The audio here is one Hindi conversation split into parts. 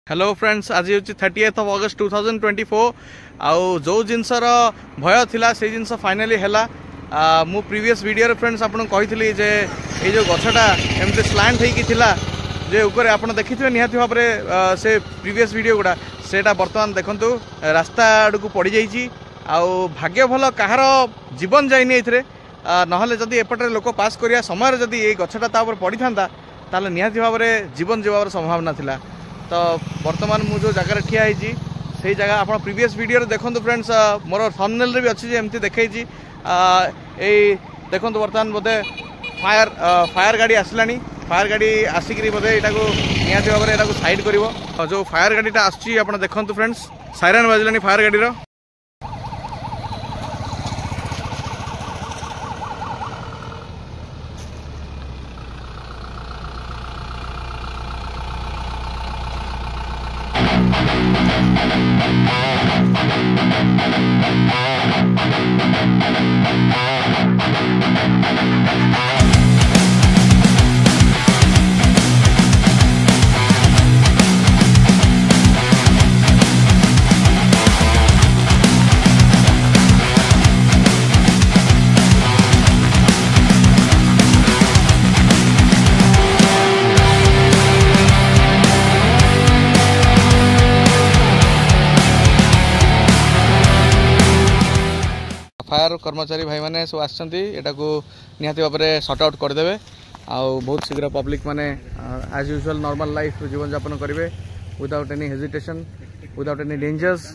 हेलो फ्रेंड्स, आज हूँ 30th of August 2024 आउ जो जिनसर भय थिला से जिनस फाइनाली हैला। मु प्रीवियस वीडियो फ्रेंड्स आपन कही जे ये जो गछटा एमती स्लांट होइकी थिला जे ऊपर आपन देखिथिबे निहाती भाव में से प्रीवियस वीडियो गुड़ा सेटा वर्तमान देखंतु रास्ता आड़ को पड़ जाइछि। आउ भाग्य भल कहार जीवन जाइनि एथरे नहले जदि एपटे लोक पास करिया समय जदि ये गछटा ता ऊपर पड़ी थांता ताले निहाती भाव में जीवन जीवार संभावना थिला। तो वर्तमान मु जो जगह ठिया है से जगह आप प्रीवियस वीडियो देखो फ्रेंड्स मोर थंबनेल रे भी अच्छी एमती देखई देखो वर्तमान बोधे फायर गाड़ी आसलानी। फायर गाड़ी आसिक बोधे यहाँ निहाती भाव में साइड कर जो फायर गाड़ीटा आप देखो फ्रेंड्स साइरन बाजिलानी फायर गाड़ी। फायर कर्मचारी भाई मैंने सब आटा को निहाती भाव में सर्ट आउट करदे आउ बहुत शीघ्र पब्लिक माने एज यूजुअल नॉर्मल लाइफ जीवन यापन करेंगे without any hesitation without any dangers.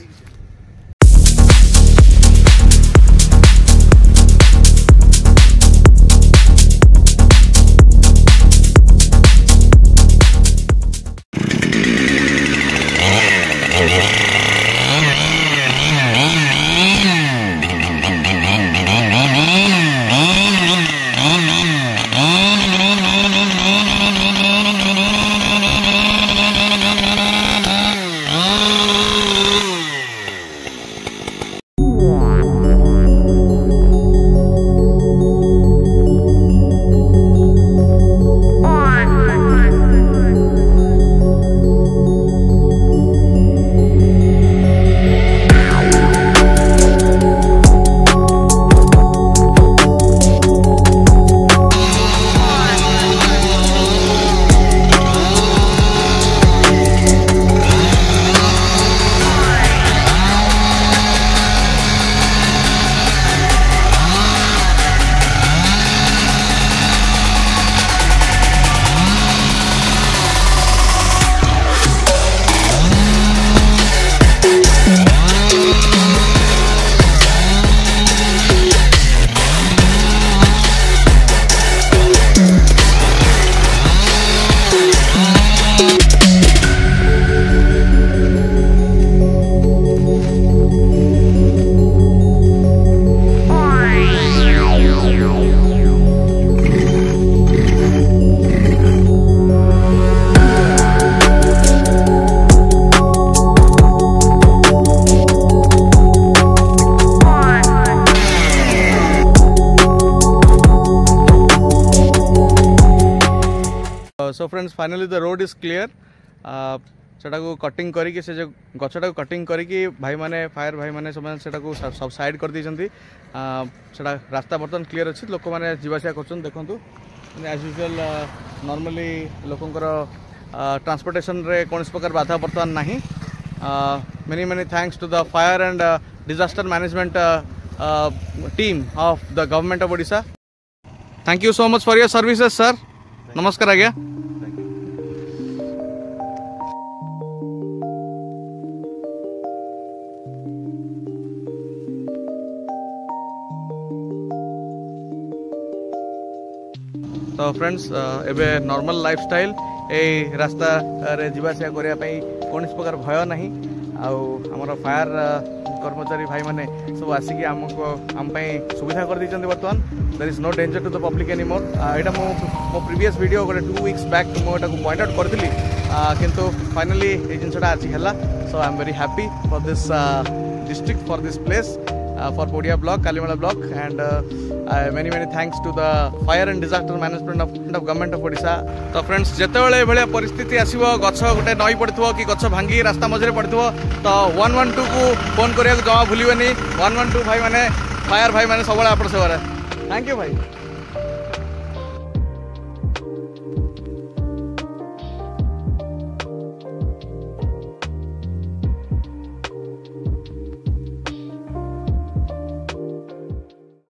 So friends finally the road is clear. सेटा को कटिंग करके से जो गछटा को कटिंग करके भाई माने फायर भाई माने सब साइड कर दीजिए। सेटा रास्ता बर्तमान क्लीयर अच्छी लोक मैंने जावासिया कर देखूँ एज यूजुअल नॉर्मली लोकंर ट्रांसपोर्टेशन रे कौन प्रकार बाधा बर्तमान नहीं। Many many thanks to the fire and disaster management team of the government of Odisha. Thank you so much for your services sir. नमस्कार आज्ञा। तो फ्रेंड्स एबे नॉर्मल लाइफस्टाइल ए रास्ता रे जीवासिया करिया पई कौन प्रकार भय नहीं। आमर फायर कर्मचारी भाई माने सब आसिक आम सुविधा कर दीजिए। बर्तमान there is no danger to the public any more. यहाँ मो प्रीवियस वीडियो गोटे 2 weeks बैक मुझे पॉइंट आउट करी किंतु फाइनली ये जिनसा आज है। So I am very happy for this district for this place for Podia block, Kalimala block, and many thanks to the Fire and Disaster Management of Government of Odisha. So friends, जेतेबेले भलिया परिस्थिति आसीबो गछ गोटे नई पड़थबो कि गछ भांगी रास्ता मझरे पड़थबो तो 112 को फोन करिया जमा भूलिबेनी 112 भाई माने फायर भाई माने सबले आपण सेवारे थैंक यू भाई।